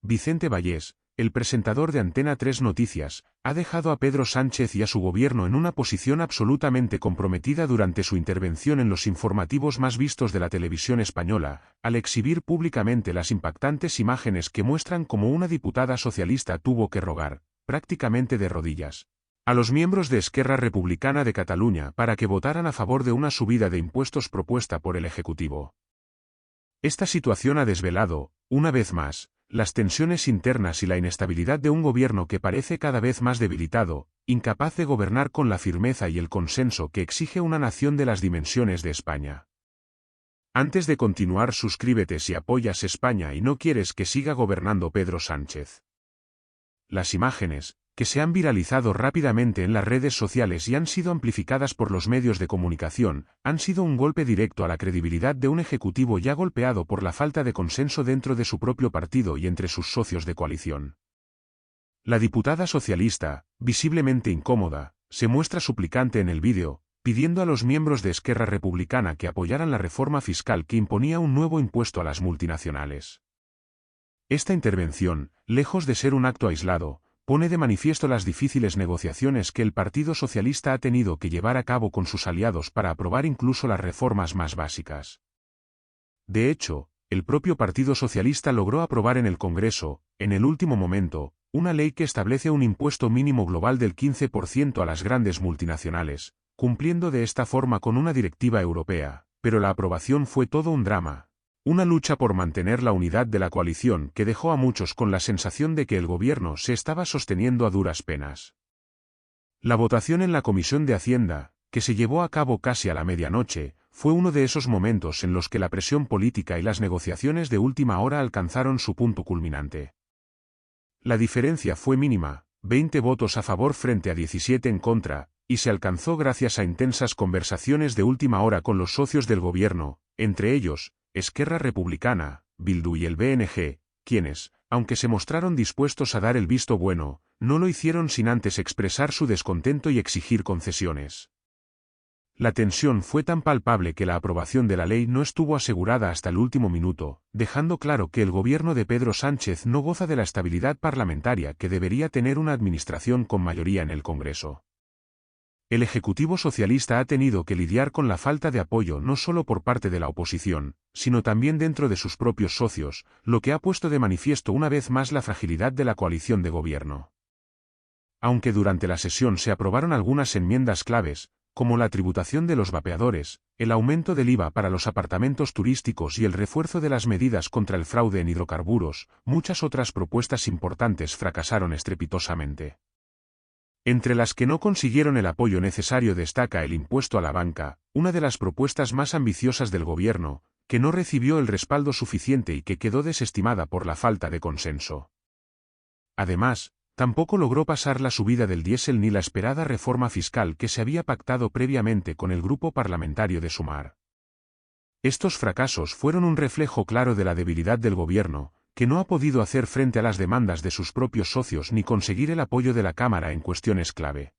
Vicente Vallés, el presentador de Antena 3 Noticias, ha dejado a Pedro Sánchez y a su gobierno en una posición absolutamente comprometida durante su intervención en los informativos más vistos de la televisión española, al exhibir públicamente las impactantes imágenes que muestran cómo una diputada socialista tuvo que rogar, prácticamente de rodillas, a los miembros de Esquerra Republicana de Cataluña para que votaran a favor de una subida de impuestos propuesta por el Ejecutivo. Esta situación ha desvelado, una vez más, las tensiones internas y la inestabilidad de un gobierno que parece cada vez más debilitado, incapaz de gobernar con la firmeza y el consenso que exige una nación de las dimensiones de España. Antes de continuar, suscríbete si apoyas España y no quieres que siga gobernando Pedro Sánchez. Las imágenes, que se han viralizado rápidamente en las redes sociales y han sido amplificadas por los medios de comunicación, han sido un golpe directo a la credibilidad de un ejecutivo ya golpeado por la falta de consenso dentro de su propio partido y entre sus socios de coalición. La diputada socialista, visiblemente incómoda, se muestra suplicante en el vídeo, pidiendo a los miembros de Esquerra Republicana que apoyaran la reforma fiscal que imponía un nuevo impuesto a las multinacionales. Esta intervención, lejos de ser un acto aislado, pone de manifiesto las difíciles negociaciones que el Partido Socialista ha tenido que llevar a cabo con sus aliados para aprobar incluso las reformas más básicas. De hecho, el propio Partido Socialista logró aprobar en el Congreso, en el último momento, una ley que establece un impuesto mínimo global del 15% a las grandes multinacionales, cumpliendo de esta forma con una directiva europea, pero la aprobación fue todo un drama. Una lucha por mantener la unidad de la coalición que dejó a muchos con la sensación de que el gobierno se estaba sosteniendo a duras penas. La votación en la Comisión de Hacienda, que se llevó a cabo casi a la medianoche, fue uno de esos momentos en los que la presión política y las negociaciones de última hora alcanzaron su punto culminante. La diferencia fue mínima, 20 votos a favor frente a 17 en contra, y se alcanzó gracias a intensas conversaciones de última hora con los socios del gobierno, entre ellos, Esquerra Republicana, Bildu y el BNG, quienes, aunque se mostraron dispuestos a dar el visto bueno, no lo hicieron sin antes expresar su descontento y exigir concesiones. La tensión fue tan palpable que la aprobación de la ley no estuvo asegurada hasta el último minuto, dejando claro que el gobierno de Pedro Sánchez no goza de la estabilidad parlamentaria que debería tener una administración con mayoría en el Congreso. El Ejecutivo socialista ha tenido que lidiar con la falta de apoyo no solo por parte de la oposición, sino también dentro de sus propios socios, lo que ha puesto de manifiesto una vez más la fragilidad de la coalición de gobierno. Aunque durante la sesión se aprobaron algunas enmiendas claves, como la tributación de los vapeadores, el aumento del IVA para los apartamentos turísticos y el refuerzo de las medidas contra el fraude en hidrocarburos, muchas otras propuestas importantes fracasaron estrepitosamente. Entre las que no consiguieron el apoyo necesario destaca el impuesto a la banca, una de las propuestas más ambiciosas del gobierno, que no recibió el respaldo suficiente y que quedó desestimada por la falta de consenso. Además, tampoco logró pasar la subida del diésel ni la esperada reforma fiscal que se había pactado previamente con el grupo parlamentario de Sumar. Estos fracasos fueron un reflejo claro de la debilidad del gobierno, que no ha podido hacer frente a las demandas de sus propios socios ni conseguir el apoyo de la Cámara en cuestiones clave.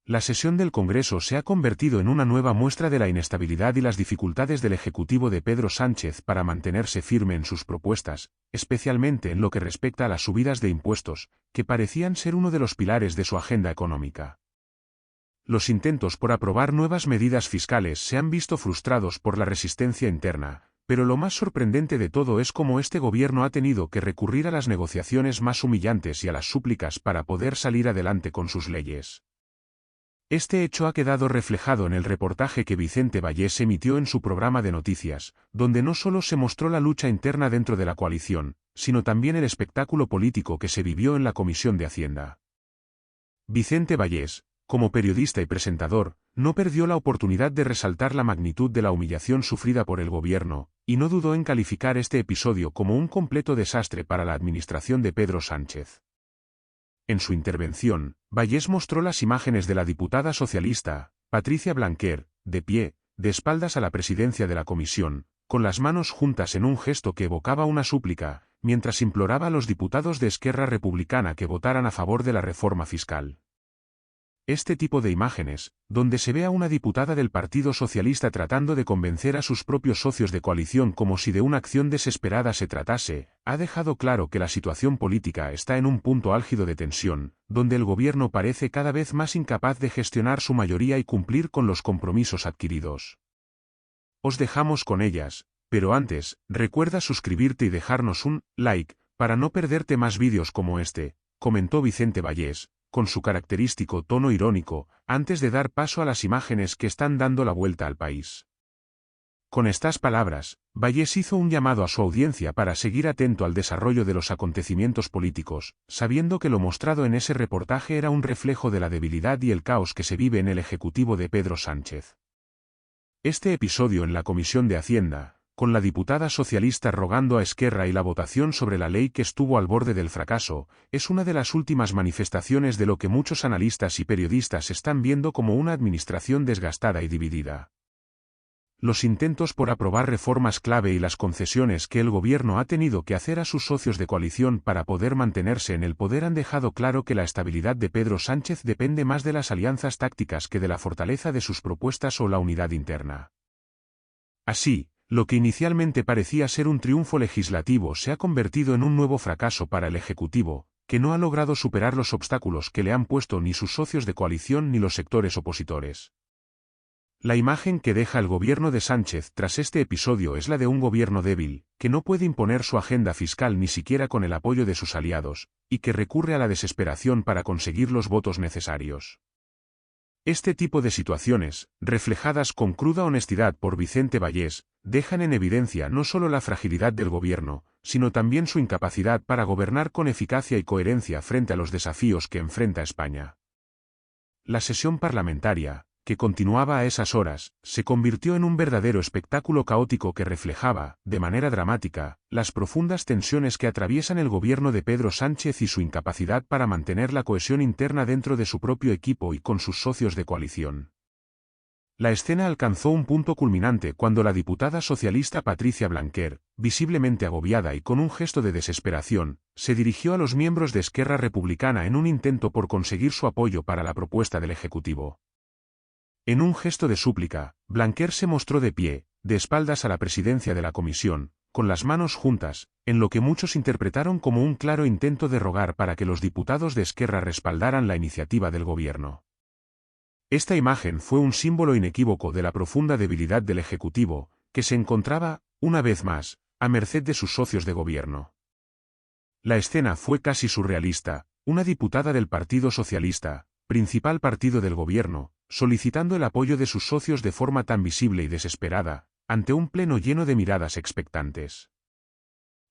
La sesión del Congreso se ha convertido en una nueva muestra de la inestabilidad y las dificultades del Ejecutivo de Pedro Sánchez para mantenerse firme en sus propuestas, especialmente en lo que respecta a las subidas de impuestos, que parecían ser uno de los pilares de su agenda económica. Los intentos por aprobar nuevas medidas fiscales se han visto frustrados por la resistencia interna, pero lo más sorprendente de todo es cómo este gobierno ha tenido que recurrir a las negociaciones más humillantes y a las súplicas para poder salir adelante con sus leyes. Este hecho ha quedado reflejado en el reportaje que Vicente Vallés emitió en su programa de noticias, donde no solo se mostró la lucha interna dentro de la coalición, sino también el espectáculo político que se vivió en la Comisión de Hacienda. Vicente Vallés, como periodista y presentador, no perdió la oportunidad de resaltar la magnitud de la humillación sufrida por el gobierno, y no dudó en calificar este episodio como un completo desastre para la administración de Pedro Sánchez. En su intervención, Vallés mostró las imágenes de la diputada socialista, Patricia Blanquer, de pie, de espaldas a la presidencia de la comisión, con las manos juntas en un gesto que evocaba una súplica, mientras imploraba a los diputados de Esquerra Republicana que votaran a favor de la reforma fiscal. Este tipo de imágenes, donde se ve a una diputada del Partido Socialista tratando de convencer a sus propios socios de coalición como si de una acción desesperada se tratase, ha dejado claro que la situación política está en un punto álgido de tensión, donde el gobierno parece cada vez más incapaz de gestionar su mayoría y cumplir con los compromisos adquiridos. Os dejamos con ellas, pero antes, recuerda suscribirte y dejarnos un like, para no perderte más vídeos como este, comentó Vicente Vallés, con su característico tono irónico, antes de dar paso a las imágenes que están dando la vuelta al país. Con estas palabras, Vallés hizo un llamado a su audiencia para seguir atento al desarrollo de los acontecimientos políticos, sabiendo que lo mostrado en ese reportaje era un reflejo de la debilidad y el caos que se vive en el Ejecutivo de Pedro Sánchez. Este episodio en la Comisión de Hacienda, con la diputada socialista rogando a Esquerra y la votación sobre la ley que estuvo al borde del fracaso, es una de las últimas manifestaciones de lo que muchos analistas y periodistas están viendo como una administración desgastada y dividida. Los intentos por aprobar reformas clave y las concesiones que el gobierno ha tenido que hacer a sus socios de coalición para poder mantenerse en el poder han dejado claro que la estabilidad de Pedro Sánchez depende más de las alianzas tácticas que de la fortaleza de sus propuestas o la unidad interna. Así, lo que inicialmente parecía ser un triunfo legislativo se ha convertido en un nuevo fracaso para el Ejecutivo, que no ha logrado superar los obstáculos que le han puesto ni sus socios de coalición ni los sectores opositores. La imagen que deja el gobierno de Sánchez tras este episodio es la de un gobierno débil, que no puede imponer su agenda fiscal ni siquiera con el apoyo de sus aliados, y que recurre a la desesperación para conseguir los votos necesarios. Este tipo de situaciones, reflejadas con cruda honestidad por Vicente Vallés, dejan en evidencia no solo la fragilidad del gobierno, sino también su incapacidad para gobernar con eficacia y coherencia frente a los desafíos que enfrenta España. La sesión parlamentaria, que continuaba a esas horas, se convirtió en un verdadero espectáculo caótico que reflejaba, de manera dramática, las profundas tensiones que atraviesan el gobierno de Pedro Sánchez y su incapacidad para mantener la cohesión interna dentro de su propio equipo y con sus socios de coalición. La escena alcanzó un punto culminante cuando la diputada socialista Patricia Blanquer, visiblemente agobiada y con un gesto de desesperación, se dirigió a los miembros de Esquerra Republicana en un intento por conseguir su apoyo para la propuesta del Ejecutivo. En un gesto de súplica, Blanquer se mostró de pie, de espaldas a la presidencia de la comisión, con las manos juntas, en lo que muchos interpretaron como un claro intento de rogar para que los diputados de Esquerra respaldaran la iniciativa del gobierno. Esta imagen fue un símbolo inequívoco de la profunda debilidad del Ejecutivo, que se encontraba, una vez más, a merced de sus socios de gobierno. La escena fue casi surrealista, una diputada del Partido Socialista, principal partido del gobierno, solicitando el apoyo de sus socios de forma tan visible y desesperada, ante un pleno lleno de miradas expectantes.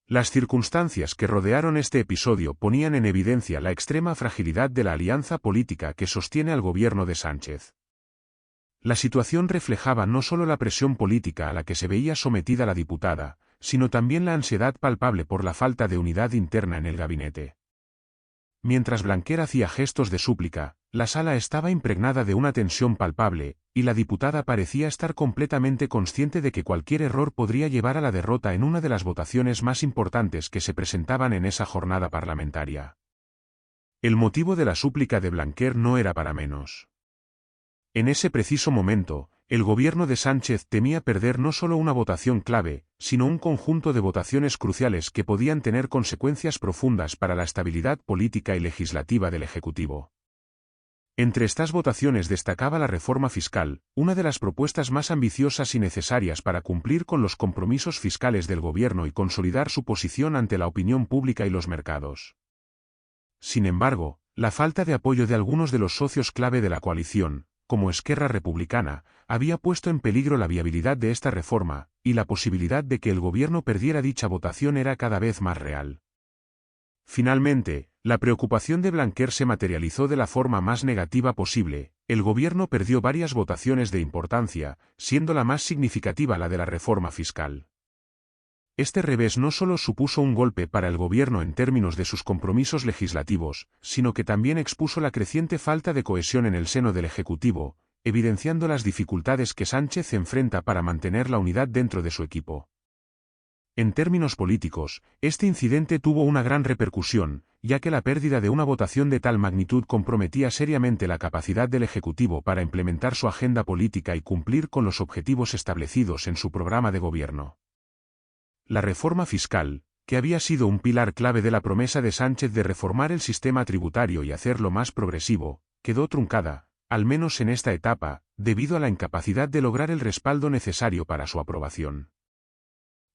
Las circunstancias que rodearon este episodio ponían en evidencia la extrema fragilidad de la alianza política que sostiene al gobierno de Sánchez. La situación reflejaba no solo la presión política a la que se veía sometida la diputada, sino también la ansiedad palpable por la falta de unidad interna en el gabinete. Mientras Blanquer hacía gestos de súplica, la sala estaba impregnada de una tensión palpable, y la diputada parecía estar completamente consciente de que cualquier error podría llevar a la derrota en una de las votaciones más importantes que se presentaban en esa jornada parlamentaria. El motivo de la súplica de Blanquer no era para menos. En ese preciso momento, el gobierno de Sánchez temía perder no solo una votación clave, sino un conjunto de votaciones cruciales que podían tener consecuencias profundas para la estabilidad política y legislativa del Ejecutivo. Entre estas votaciones destacaba la reforma fiscal, una de las propuestas más ambiciosas y necesarias para cumplir con los compromisos fiscales del gobierno y consolidar su posición ante la opinión pública y los mercados. Sin embargo, la falta de apoyo de algunos de los socios clave de la coalición, como Esquerra Republicana, había puesto en peligro la viabilidad de esta reforma, y la posibilidad de que el gobierno perdiera dicha votación era cada vez más real. Finalmente, la preocupación de Blanquer se materializó de la forma más negativa posible. El gobierno perdió varias votaciones de importancia, siendo la más significativa la de la reforma fiscal. Este revés no solo supuso un golpe para el gobierno en términos de sus compromisos legislativos, sino que también expuso la creciente falta de cohesión en el seno del Ejecutivo, evidenciando las dificultades que Sánchez enfrenta para mantener la unidad dentro de su equipo. En términos políticos, este incidente tuvo una gran repercusión, ya que la pérdida de una votación de tal magnitud comprometía seriamente la capacidad del Ejecutivo para implementar su agenda política y cumplir con los objetivos establecidos en su programa de gobierno. La reforma fiscal, que había sido un pilar clave de la promesa de Sánchez de reformar el sistema tributario y hacerlo más progresivo, quedó truncada, al menos en esta etapa, debido a la incapacidad de lograr el respaldo necesario para su aprobación.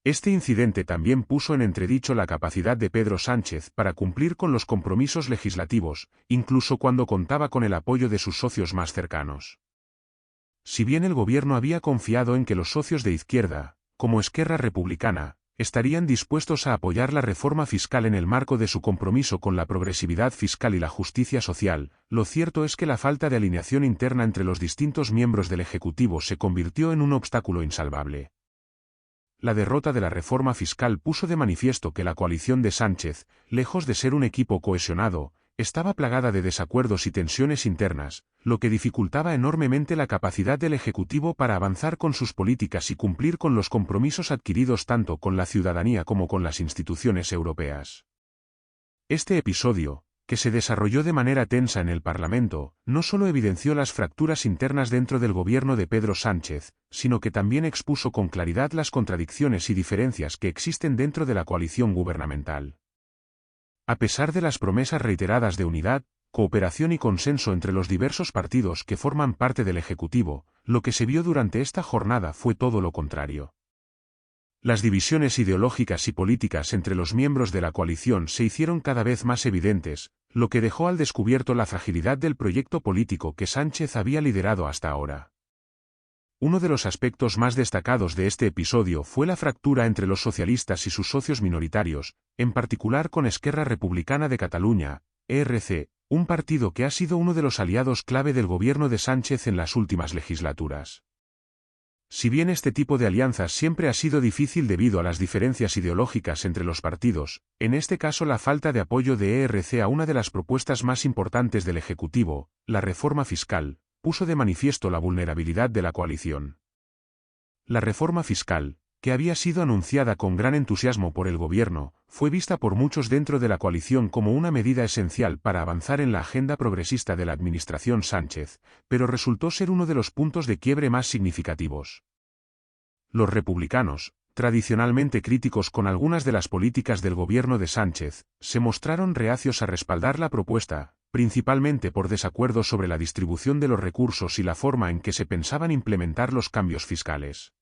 Este incidente también puso en entredicho la capacidad de Pedro Sánchez para cumplir con los compromisos legislativos, incluso cuando contaba con el apoyo de sus socios más cercanos. Si bien el gobierno había confiado en que los socios de izquierda, como Esquerra Republicana, estarían dispuestos a apoyar la reforma fiscal en el marco de su compromiso con la progresividad fiscal y la justicia social, lo cierto es que la falta de alineación interna entre los distintos miembros del Ejecutivo se convirtió en un obstáculo insalvable. La derrota de la reforma fiscal puso de manifiesto que la coalición de Sánchez, lejos de ser un equipo cohesionado, estaba plagada de desacuerdos y tensiones internas, lo que dificultaba enormemente la capacidad del Ejecutivo para avanzar con sus políticas y cumplir con los compromisos adquiridos tanto con la ciudadanía como con las instituciones europeas. Este episodio, que se desarrolló de manera tensa en el Parlamento, no solo evidenció las fracturas internas dentro del gobierno de Pedro Sánchez, sino que también expuso con claridad las contradicciones y diferencias que existen dentro de la coalición gubernamental. A pesar de las promesas reiteradas de unidad, cooperación y consenso entre los diversos partidos que forman parte del Ejecutivo, lo que se vio durante esta jornada fue todo lo contrario. Las divisiones ideológicas y políticas entre los miembros de la coalición se hicieron cada vez más evidentes, lo que dejó al descubierto la fragilidad del proyecto político que Sánchez había liderado hasta ahora. Uno de los aspectos más destacados de este episodio fue la fractura entre los socialistas y sus socios minoritarios, en particular con Esquerra Republicana de Catalunya, ERC, un partido que ha sido uno de los aliados clave del gobierno de Sánchez en las últimas legislaturas. Si bien este tipo de alianzas siempre ha sido difícil debido a las diferencias ideológicas entre los partidos, en este caso la falta de apoyo de ERC a una de las propuestas más importantes del Ejecutivo, la reforma fiscal, puso de manifiesto la vulnerabilidad de la coalición. La reforma fiscal, que había sido anunciada con gran entusiasmo por el gobierno, fue vista por muchos dentro de la coalición como una medida esencial para avanzar en la agenda progresista de la administración Sánchez, pero resultó ser uno de los puntos de quiebre más significativos. Los republicanos, tradicionalmente críticos con algunas de las políticas del gobierno de Sánchez, se mostraron reacios a respaldar la propuesta, principalmente por desacuerdo sobre la distribución de los recursos y la forma en que se pensaban implementar los cambios fiscales.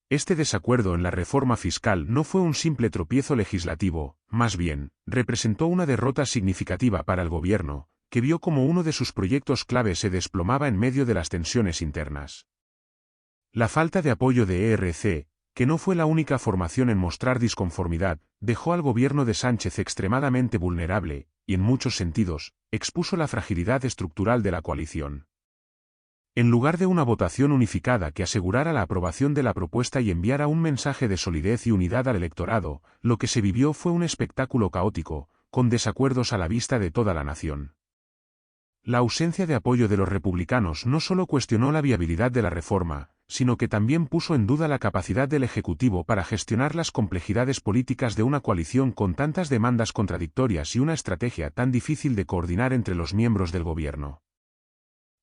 Este desacuerdo en la reforma fiscal no fue un simple tropiezo legislativo, más bien, representó una derrota significativa para el gobierno, que vio como uno de sus proyectos clave se desplomaba en medio de las tensiones internas. La falta de apoyo de ERC, que no fue la única formación en mostrar disconformidad, dejó al gobierno de Sánchez extremadamente vulnerable, y en muchos sentidos, expuso la fragilidad estructural de la coalición. En lugar de una votación unificada que asegurara la aprobación de la propuesta y enviara un mensaje de solidez y unidad al electorado, lo que se vivió fue un espectáculo caótico, con desacuerdos a la vista de toda la nación. La ausencia de apoyo de los republicanos no solo cuestionó la viabilidad de la reforma, sino que también puso en duda la capacidad del Ejecutivo para gestionar las complejidades políticas de una coalición con tantas demandas contradictorias y una estrategia tan difícil de coordinar entre los miembros del gobierno.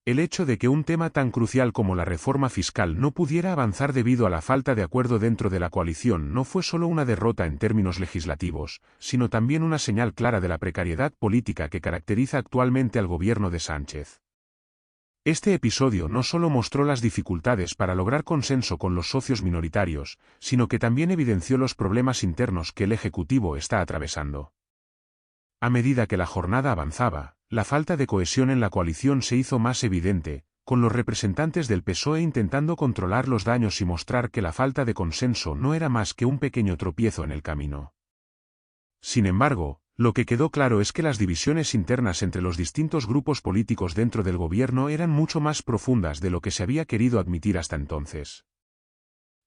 El hecho de que un tema tan crucial como la reforma fiscal no pudiera avanzar debido a la falta de acuerdo dentro de la coalición no fue solo una derrota en términos legislativos, sino también una señal clara de la precariedad política que caracteriza actualmente al gobierno de Sánchez. Este episodio no solo mostró las dificultades para lograr consenso con los socios minoritarios, sino que también evidenció los problemas internos que el Ejecutivo está atravesando. A medida que la jornada avanzaba, la falta de cohesión en la coalición se hizo más evidente, con los representantes del PSOE intentando controlar los daños y mostrar que la falta de consenso no era más que un pequeño tropiezo en el camino. Sin embargo, lo que quedó claro es que las divisiones internas entre los distintos grupos políticos dentro del gobierno eran mucho más profundas de lo que se había querido admitir hasta entonces.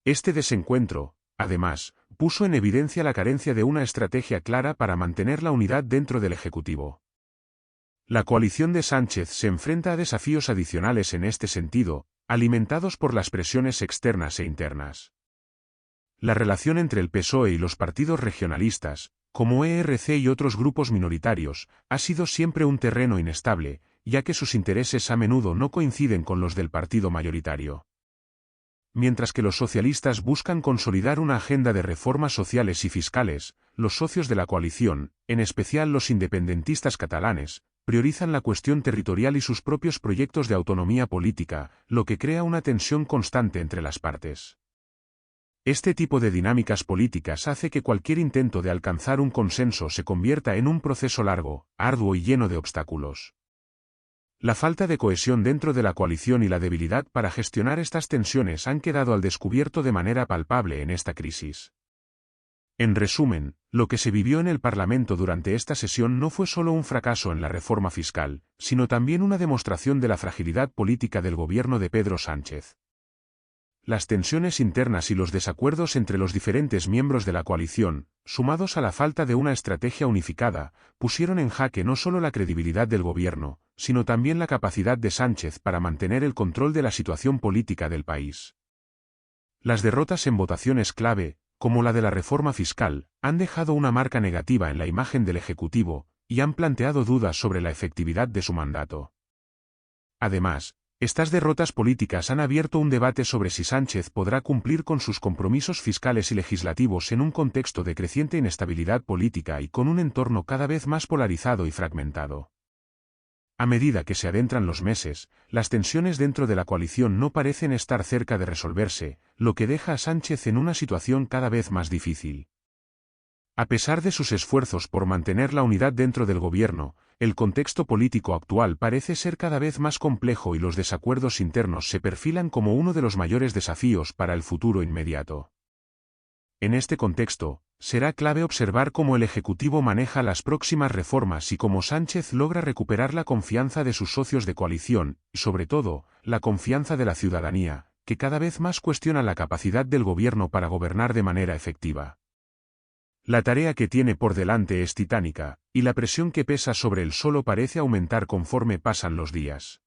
Este desencuentro, además, puso en evidencia la carencia de una estrategia clara para mantener la unidad dentro del Ejecutivo. La coalición de Sánchez se enfrenta a desafíos adicionales en este sentido, alimentados por las presiones externas e internas. La relación entre el PSOE y los partidos regionalistas, como ERC y otros grupos minoritarios, ha sido siempre un terreno inestable, ya que sus intereses a menudo no coinciden con los del partido mayoritario. Mientras que los socialistas buscan consolidar una agenda de reformas sociales y fiscales, los socios de la coalición, en especial los independentistas catalanes, priorizan la cuestión territorial y sus propios proyectos de autonomía política, lo que crea una tensión constante entre las partes. Este tipo de dinámicas políticas hace que cualquier intento de alcanzar un consenso se convierta en un proceso largo, arduo y lleno de obstáculos. La falta de cohesión dentro de la coalición y la debilidad para gestionar estas tensiones han quedado al descubierto de manera palpable en esta crisis. En resumen, lo que se vivió en el Parlamento durante esta sesión no fue solo un fracaso en la reforma fiscal, sino también una demostración de la fragilidad política del gobierno de Pedro Sánchez. Las tensiones internas y los desacuerdos entre los diferentes miembros de la coalición, sumados a la falta de una estrategia unificada, pusieron en jaque no solo la credibilidad del gobierno, sino también la capacidad de Sánchez para mantener el control de la situación política del país. Las derrotas en votaciones clave, como la de la reforma fiscal, han dejado una marca negativa en la imagen del Ejecutivo, y han planteado dudas sobre la efectividad de su mandato. Además, estas derrotas políticas han abierto un debate sobre si Sánchez podrá cumplir con sus compromisos fiscales y legislativos en un contexto de creciente inestabilidad política y con un entorno cada vez más polarizado y fragmentado. A medida que se adentran los meses, las tensiones dentro de la coalición no parecen estar cerca de resolverse, lo que deja a Sánchez en una situación cada vez más difícil. A pesar de sus esfuerzos por mantener la unidad dentro del gobierno, el contexto político actual parece ser cada vez más complejo y los desacuerdos internos se perfilan como uno de los mayores desafíos para el futuro inmediato. En este contexto, será clave observar cómo el Ejecutivo maneja las próximas reformas y cómo Sánchez logra recuperar la confianza de sus socios de coalición, y sobre todo, la confianza de la ciudadanía, que cada vez más cuestiona la capacidad del gobierno para gobernar de manera efectiva. La tarea que tiene por delante es titánica, y la presión que pesa sobre él solo parece aumentar conforme pasan los días.